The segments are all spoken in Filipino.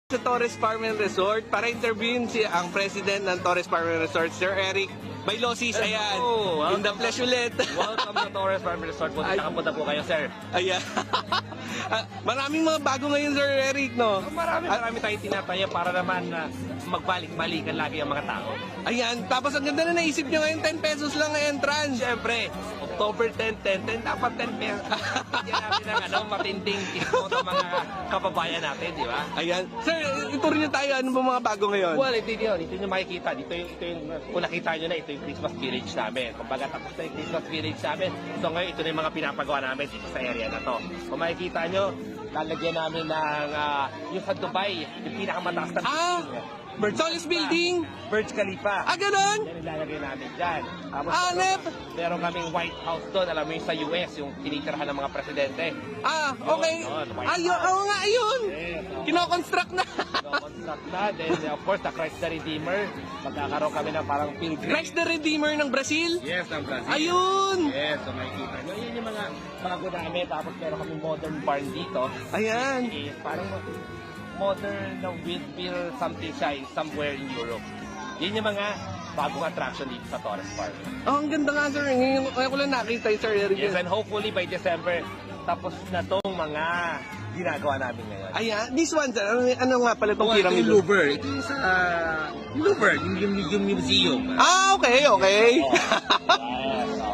Sa Torres Farm and Resort para interviewin ang president ng Torres Farm and Resort, Sir Eric Bailosis. Ayan, in the flesh ulit. Welcome to Torres Farm and Resort po. Nakapunta po kayo, sir. Ayan. Maraming mga bago ngayon, Sir Eric, no? Marami tayong tinataya para naman magbalik-balikan lagi ang mga tao. Ayan, tapos ang ganda na naisip nyo ngayon, 10 pesos lang ang entrance. Siyempre, October 10, dapat 10 pesos. Bigyan natin ng matinding discount ng mga kababayan natin, di ba? Ayan. Sir, ituro nyo tayo, ano ba mga bago ngayon? Well, ito yung makikita. Ito yung kung nakita nyo na, ito yung Christmas Village namin. Kumbaga, tapos na yung Christmas Village namin. So ngayon, ito na yung mga pinapagawa namin dito sa area na to. Kung makikita nyo, lalagyan namin ng yung sa Dubai, yung pinakamataas na Solis Building? Burj Khalifa. Ganon? Yan ilalagay namin dyan. Tapos meron kaming White House doon. Alam mo yung sa US, yung tinitirahan ng mga presidente. Okay. Ayun, oo nga, ayun. Kino-construct na. Kino-construct na. Then, of course, the Christ the Redeemer. Magkakaroon kami ng parang pilgrim. Christ the Redeemer ng Brazil? Yes, ng Brazil. Ayun. Yes, so makikita nyo. Yun yung mga bago namin. Tapos meron kaming modern barn dito. Ayan. Parang modern na windmill something siya somewhere in Europe. Yun yung mga bagong attraction dito sa Torres Farm. Oh, ang ganda nga, sir. Ngayon ko lang nakita yung Sir Eric. Yes, and hopefully by December, tapos na tong mga ginagawa namin ngayon. Ayan. This one, sir. Ano nga pala itong pyramid? Ito yung Louvre. Ito yung sa Louvre, yung museum. Okay.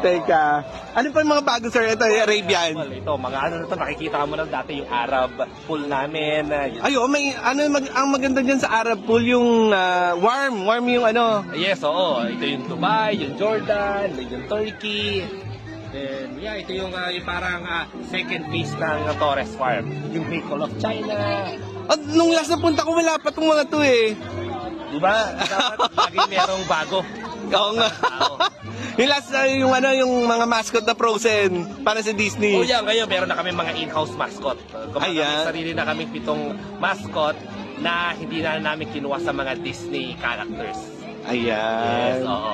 Teka. Ano pa yung mga bago, sir? Ito, yung Arabian. Well, ito, mga ano na ito, nakikita mo na dati yung Arab pool namin. May ang maganda dyan sa Arab pool, yung warm yung ano. Yes, oo. Ito yung Dubai, yung Jordan, yung Turkey. Then, ito yung parang second phase ng Torres Farm. Yung Great Wall of China. Nung last na punta ko, wala pa itong mga to eh. Diba? Dapat lagi merong bago. Oo nga. Yung last, yung mga mascot na Frozen para sa Disney. Ngayon meron na kami mga in-house mascot. May sarili na kami 7 mascot na hindi na namin kinuha sa mga Disney characters. Ayan. Yes, oo.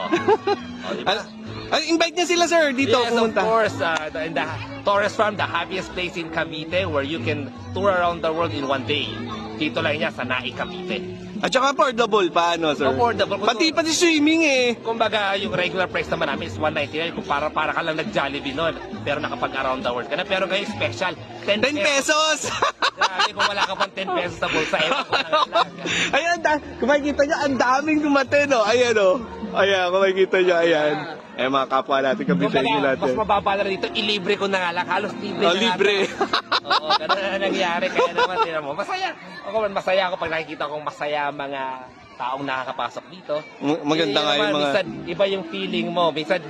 Diba? Invite niya sila, sir, dito pumunta. Of course. In the Torres Farm, the happiest place in Cavite where you can tour around the world in one day. Dito lang niya sa Nai, Cavite. At saka affordable pa, ano, sir? Affordable. Pati swimming eh. Kumbaga, yung regular price naman namin is 199. Kung para ka lang nag-Jollibee nun. Pero nakapag around the world ka na. Pero ngayon special, 10 pesos! Grabe, kung wala ka pang 10 pesos sa bulsa, ewan ko na. Ayan, kung makikita nyo, ang daming dumating, no? Ayan, no? Ayan, kung makikita nyo, ayan. Mga kapwa natin, kabitayin natin. Mas mababa na dito, ilibre ko na nga lang. Halos libre na libre. Oo, ganun na nangyari. Kaya naman, tinan mo, masaya. Masaya ako pag nakikita kong masaya mga taong nakakapasok dito. Maganda nga yung mga... Minsan, iba yung feeling mo. Minsan,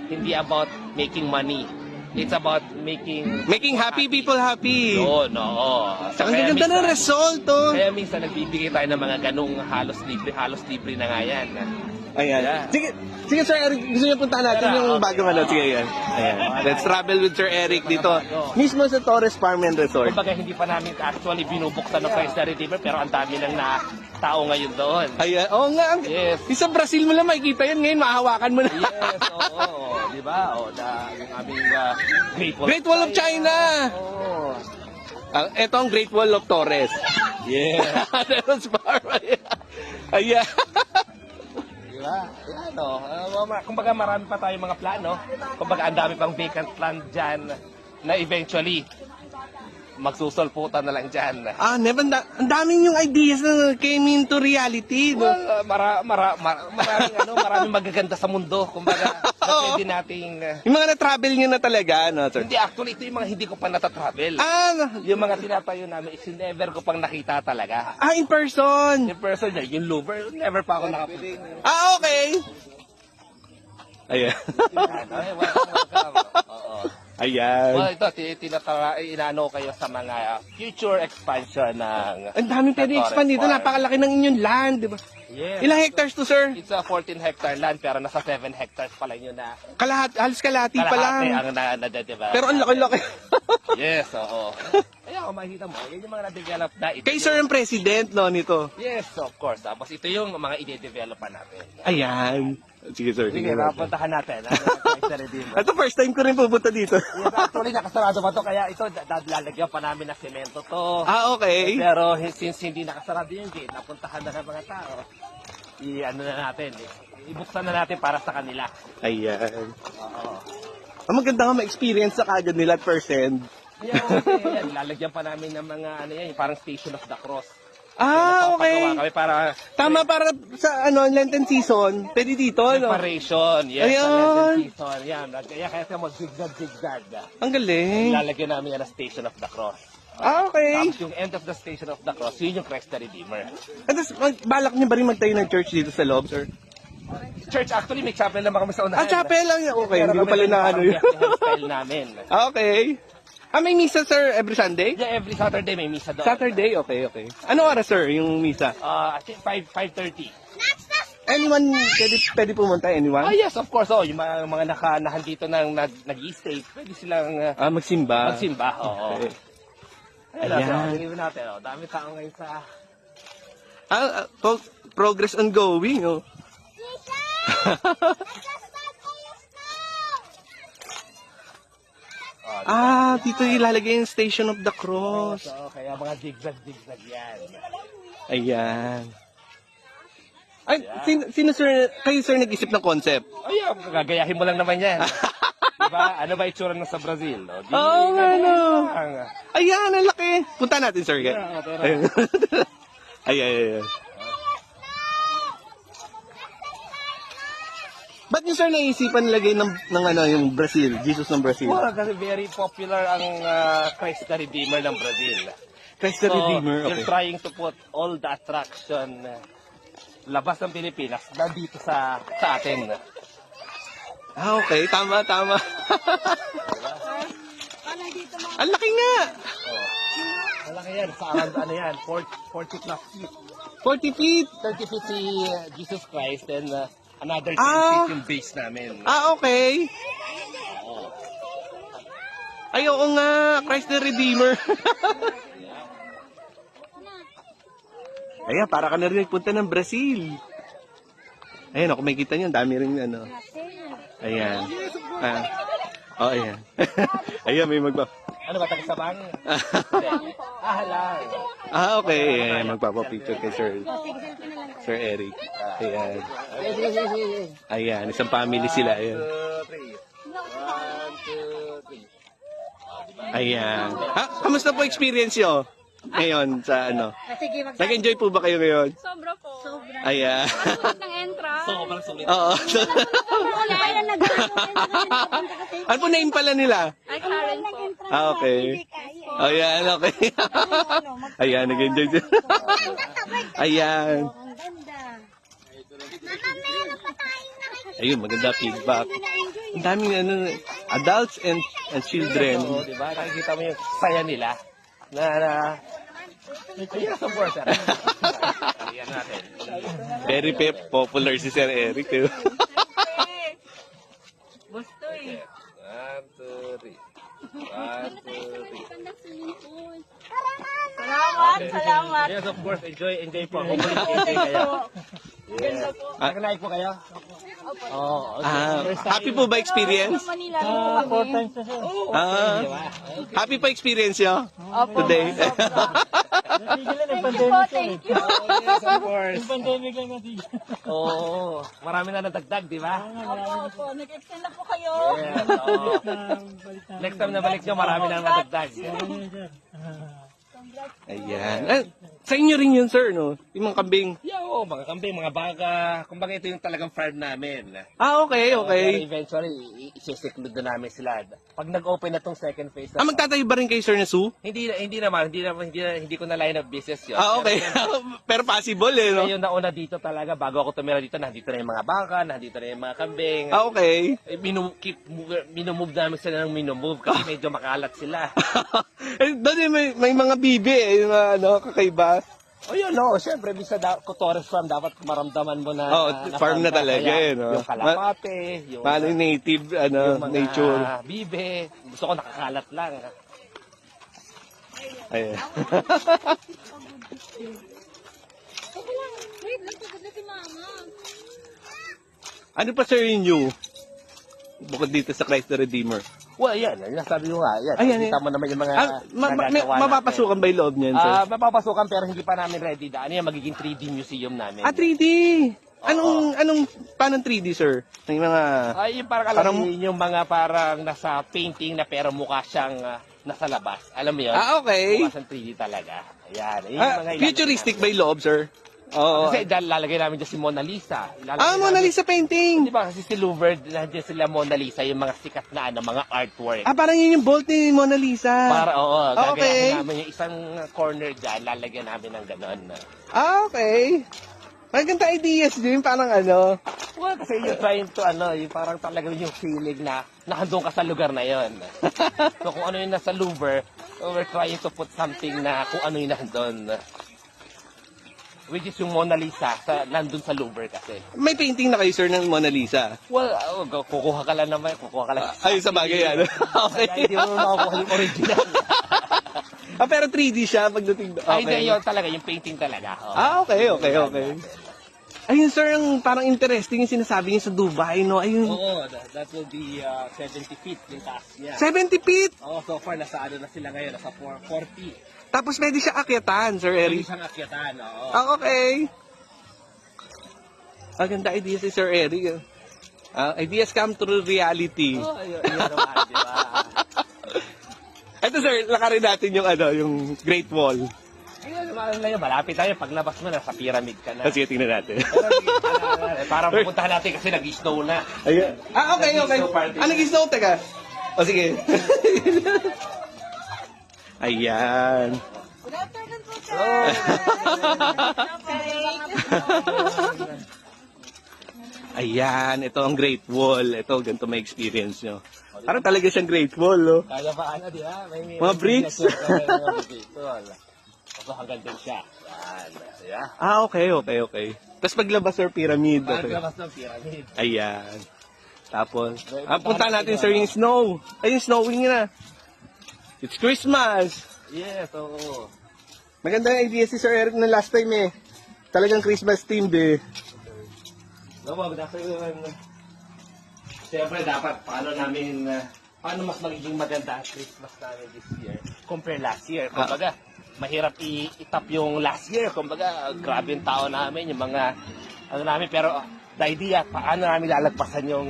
hindi about making money. It's about making happy people happy. Oo, no. Ang ganda ng result, oh. Kaya minsan, nagbibigay tayo ng mga ganung halos libre na nga yan. Ayan. Yeah. Sige, Sir Eric, gusto niyo puntahan natin yung bagong ano. Sige, ayan. Let's travel with Sir Eric dito. Mismo sa Torres Farm and Resort. Kumbaga, hindi pa namin actually binubuksan ng Christ the Redeemer, pero ang dami ng tao ngayon doon. Ayan. Oo nga. Yes. Sa Brazil mo lang makikita yan. Ngayon, mahahawakan mo na. Yes, oo. Di ba? Yung aming Great Wall of China. Oo. Ito ang Great Wall of Torres. Yeah. Torres Farm. Ayan. Diba? Kumbaga marami pa tayong mga plano. Kumbaga ang dami pang vacant land dyan na eventually magsusulputan na lang dyan. Never. Ang daming yung ideas na came into reality. Well, maraming magaganda sa mundo. Kumbaga, na pwede nating... Yung mga na-travel nyo na talaga, no, sir? Hindi, actually, ito yung mga hindi ko pa natatravel. Yung mga tinatayo namin is never ko pang nakita talaga. In person? In person, yung Louvre, never pa ako nakapunta. Okay. Ayan. Welcome. Oo. Ayan. Well, ito, inaano kayo sa mga future expansion ng... Ang daming pwede expand dito. Napakalaki ng inyong land, di ba? Yes. Ilang hectares to, sir? It's a 14 hectare land, pero nasa 7 hectares pa lang yun na... Halos kalahati pa lang. Kalahati ang diba? Pero ang laki-laki. Yes, oo. Kaya kung makikita mo, yan yung mga na-develop na. Ito Kay sir ang president, no, nito. Yes, of course. Tapos ito yung mga ide-develop pa natin. Ayan. Sige, sir. Sige, Tingnan natin. mapuntahan natin. Ito, first time ko rin pupunta dito. Yes, actually, nakasarado pa to. Kaya ito, lalagyan pa namin ng semento to. Okay. Pero since hindi nakasarado yung gate, napuntahan na ng mga tao, i-ano na natin, ibuksan na natin para sa kanila. Ayan. Oo. Ang maganda nga ma-experience sa kagad nila at first hand. Yan, lalagyan pa namin ng mga, ano yan, parang Station of the Cross. Ah, Nagpapagawa okay. kami para Tama para sa Lenten season. Pwede dito, no? preparation. Yes, Ayan. sa Lenten season. Yan, kaya mo zigzag. Ang galing. Lalagyan namin yan ng Station of the Cross. Ah, okay. Tapos yung end of the Station of the Cross, yun yung Christ the Redeemer. At tapos, balak niyo ba rin magtayo ng church dito sa loob, sir? Church, actually, may chapel naman kami sa unahan. Ah, chapel lang yan. Okay, Pero hindi ko kami pala na parang ano yun. style namin. Ah, okay. Ah, may misa, sir, every Sunday? Yeah, every Saturday may misa doon. Saturday? Okay, okay. Ano oras, sir, yung misa? I think 5:30. Anyone, pwede pumunta, anyone? Yes, of course. Oh, yung mga nahandito nang nag-i-stay, pwede silang Magsimba. magsimba. Oo. Okay. Ayan. Ayan. Ayan. Natin. Oh. Dami tao ngayon sa... Progress ongoing, oh. Dito ilalagay yung Station of the Cross. So, kaya mga zigzag yan. Ayan. Ay, sino sir, kayo sir nag-isip ng concept? Yeah, gagayahin mo lang naman yan. Diba? Ano ba itsura ng sa Brazil? No? Oo nga, no. lang. Ayan, ang laki. Punta natin, sir. Yeah, tara. Ayan. Ayan. Ba't yung sir naisipan lagay ng yung Brazil, Jesus ng Brazil? Well, kasi very popular ang Christ the Redeemer ng Brazil. Christ the Redeemer, They're okay. trying to put all the attraction labas ng Pilipinas nandito sa atin. Ah, okay. Tama. Ang laki nga! Malaki yan. Sa around, 40 plus feet. 40 feet! 30 feet si Jesus Christ and another 10 Ah. feet yung base namin. Ah, okay. Ay, oo nga. Christ the Redeemer. Ayan, para ka na rin nagpunta ng Brazil. Ayan, kung makikita nyo, ang dami rin ano. Ayan. Ayan. Ayan, may magpa... Ano ba, taga-sabang? Lang. okay. Ayan, magpapapicture kay Sir Eric. Ayan. Ayan, isang family sila. Ayan. 1, 2, 3. Ayan. Kamusta po experience nyo ngayon sa ano? Sige, Nag-enjoy po ba kayo ngayon? Sobra po. Sobra. Ayan. Sulit ng entrance. Sobrang sulit. Oo. Wala na nag-entrance. Ano po name pala nila? Ay, Karen po. Okay. Ayan, okay. Ayan, nag-enjoy sila. Ayan. Ang ganda. Ayun, maganda feedback. Ang daming adults and children. Oo, diba? Nakikita mo yung saya nila. Yes, of course. Ayan natin. Very popular si Sir Eric. Gusto eh. 1, 2, 3. 1, 2, 3. Salamat. Yes, of course. Enjoy po. Hopefully, enjoy kayo. Ganda po. Nag-like po kayo? Oo. Happy po ba experience? Manila. 4 times na siya. Happy pa experience nyo? Today? Thank you. Yes, of course. Yung pandemic lang natigil. Oo. Marami na nadagdag, di ba? Opo. Nag-extend na po kayo. Yes, oo. Next time na balik nyo, marami na nadagdag. Ayan. Sa inyo rin yun, sir, no? Yung mga kambing. Yeah, oo. Mga kambing, mga baka. Kumbaga ito yung talagang farm namin. Okay, Pero okay. eventually, isi-seclude na namin sila. Pag nag-open na tong second phase na Magtatayo ba rin kayo, sir, na zoo? hindi ko na line of business yun. Okay. Pero possible, eh, no? Ngayon nauna dito talaga, bago ako tumira dito, nandito na yung mga baka, nandito na yung mga kambing. Okay. Minumove namin sila ng minumove kasi medyo makalat sila. Doon may mga bibi, yung kakaiba. O yun, no, syempre, bisa Cotores Farm, dapat maramdaman mo na... Farm na talaga, kaya, eh, no? Yung kalapate, yung... Paano yung native, yung mga nature. bibe, gusto ko nakakalat lang. Ayan. Teka lang, wait lang, pagod na si mama. Ano pa sir yung new? Bukod dito sa Christ the Redeemer. Well, yan. Nasabi ko nga. Yan. Ayan, Kita mo naman yung mga May nagagawa mapapasukan ba yung loob niyan, sir? Mapapasukan pero hindi pa namin ready. Ano yan, magiging 3D museum namin. 3D! Anong, paano 3D, sir? May mga... Ay, yung parang alam mo yung mga parang nasa painting na pero mukha siyang nasa labas. Alam mo yun? okay. Mukha siyang 3D talaga. Ayan. Yung mga Futuristic ba yung loob, sir? Oo. Kasi lalagay namin dyan si Mona Lisa. Mona Lisa painting! Di ba kasi si Louvre, nandiyan sila Mona Lisa, yung mga sikat na mga artwork. Parang yun yung bolt ni Mona Lisa. Gagayahin okay. namin yung isang corner dyan, lalagyan namin ng ganon. Okay. Maganda ideas din, parang ano. Well, kasi you're trying to, yung parang talagang yung feeling na nakandun ka sa lugar na yon. So kung ano yung nasa Louvre, we're trying to put something na kung ano yung nandun. Which is yung Mona Lisa, nandun sa Louvre kasi. May painting na kayo, sir, ng Mona Lisa. Well, kukuha ka lang naman, kukuha ka lang. Ayun sa bagay yan. Okay. Hindi mo makukuha yung original. Pero 3D siya pagdating. Okay. Ay, hindi, yun talaga, yung painting talaga. Okay. Ayun, sir, yung parang interesting yung sinasabi niya sa Dubai, no? Ayun. Oo, that will be 70 feet yung taas niya. 70 feet! So far, nasa na sila ngayon, nasa 40. Tapos pwede siya akyatan, Sir Hindi Eric. siyang akyatan, oo. Okay. Ang ganda idea si Sir Eric. Ideas come through reality. Ayun naman, di ba? Ito, sir, lakarin natin yung yung Great Wall. Ayun naman lang yun, malapit tayo. Paglabas mo, nasa pyramid ka na. Sige, tingnan natin. Parang pupuntahan natin kasi nag-snow na. Ayun. Okay. Nag-snow party. Nag-snow, teka. Sige. Ayan. Good afternoon po, sir. Ayan, ito ang Great Wall. Ito, ganito may experience nyo. Parang talaga siyang Great Wall, no? Kaya pa, di ba? Mga bricks? So, hanggang din siya. Yan. Yeah. Okay. Tapos paglabas, sir, pyramid. Paglabas ng pyramid. Ayan. Tapos, punta natin, sir, yung snow. Ayun, snowing na. It's Christmas. Yes, oo. Maganda yung idea si Sir Eric na last time eh. Talagang Christmas themed eh. Siyempre dapat paano mas magiging maganda ang Christmas namin this year compare last year. Kumbaga, mahirap itap yung last year. Kumbaga, grabe yung tao namin, yung mga namin. Pero the idea, paano namin lalagpasan yung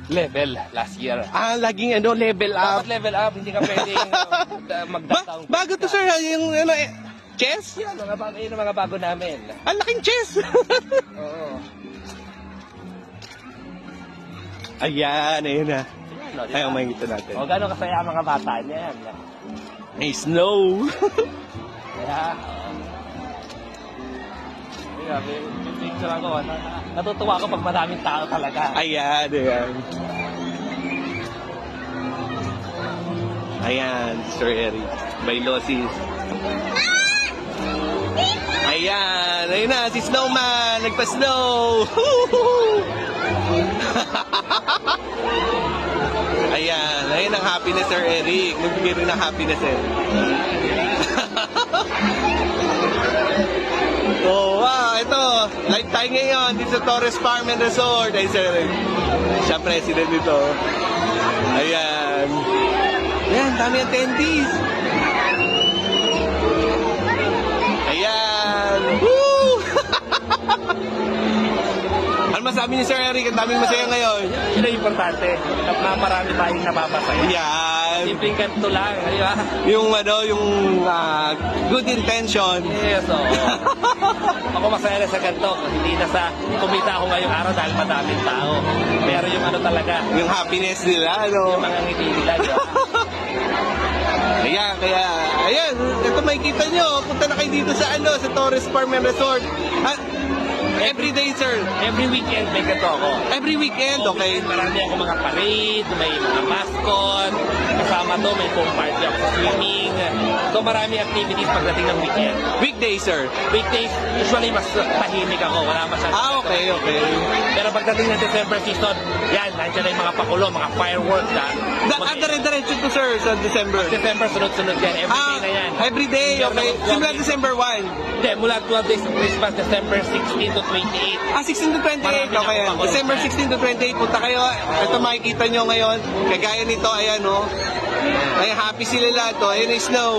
level last year. Laging level up. Dapat level up, hindi ka pwedeng mag-down. Bago to sir, yung chess? Yan, yun ang mga bago namin. Ang laking chess! Oo. Ayan na. No, Ay, makikita natin. O, gano'ng kasaya ang mga bata niyan. May snow. Kaya, grabe, yung picture ako, natutuwa ako pag maraming tao talaga. Ayan. Ayan, Sir Eric. Bailosis. Ayun na, si Snowman. Nagpa-snow. Ayan ang happiness, Sir Eric. Nagbigay rin ng happiness eh. Ito. Live tayo ngayon dito sa Torres Farm and Resort. Ay, Sir Eric. Siya president dito. Ayan, dami attendees. Ayan. Woo! Ano masabi ni Sir Eric? Ang daming masaya ngayon. Yun ang importante, na marami tayong nababasaya. Yan. Simpleng ganito lang, di ba? Yung good intention. Yes, oo. Ako masaya na sa ganito, hindi na sa kumita ako ngayong araw dahil madaming tao. Pero yung talaga, Yung happiness nila, yung mga ngiti nila, di ba? Ayan, ito makikita nyo, punta na kayo dito sa sa Torres Farm and Resort. Every day, sir. Every weekend may ganito ako. Every weekend, okay. Marami ako mga parade, may mga mascot, kasama to, may foam party ako sa swimming. So marami activities pagdating ng weekend. Weekday, sir. Weekdays, usually mas tahimik ako. Wala masyadong. Okay. Pero pagdating ng December season, yan, nandiyan na yung mga pakulo, mga fireworks. Dire-diretso to, sir, sa December. December, sunod-sunod yan. Everyday na yan. Everyday, okay. Simula December 1. Hindi, mula 12 days of Christmas, December 16 to 28. 16 to 28, Marami na okay yan. ako December pakulo. 16 to 28, punta kayo. Ito makikita nyo ngayon. Kagaya nito, ayan, oh. Ay, happy sila lahat, oh. Ayan yung snow.